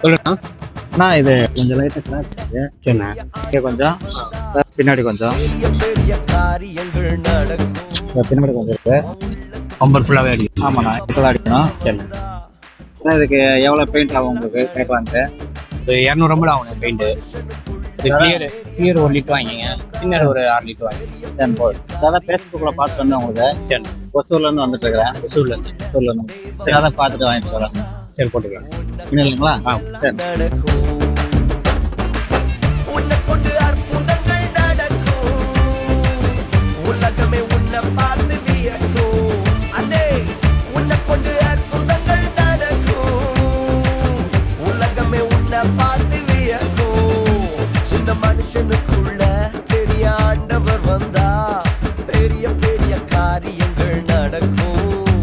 சொல்லுண்ணா. அண்ணா இது கொஞ்சம் லைட்டாக கிராச் இருக்கு. சரிண்ணா. இங்கே கொஞ்சம் பின்னாடி கொஞ்சம் பின்னாடி கொஞ்சம் இருக்கு. பம்பர் ஃபுல்லாகவே அடிக்கும். ஆமாண்ணா இப்போ தான் அடிக்கணும். சரிண்ணா. அண்ணா, இதுக்கு எவ்வளோ பெயிண்ட் ஆகும் உங்களுக்கு கேட்கலான்ட்டு? ஒரு 200 ஆகும் பெயிண்ட்டு. இது கிளியர் 1 லிட்டர் வாங்கிங்க, இன்னொரு ஒரு 6 லிட்டர் வாங்கிங்க. சரி போதும். அதான் ஃபேஸ்புக்கில் பார்த்துட்டு வந்தேன் உங்களுக்கு. சரி. ஒசூர்லேருந்து வந்துட்டு இருக்கிறேன். ஒசூர்லேருந்து. ஒசூர்லேருந்து சரி, அதான் பார்த்துட்டு வாங்கிட்டு வரேன். சரி போட்டுக்கலாம். இன்னும் இல்லைங்களா? சரி. மனுஷனுக்குள்ள பெரிய ஆண்டவர் வந்தா பெரிய பெரிய காரியங்கள் நடக்கும்.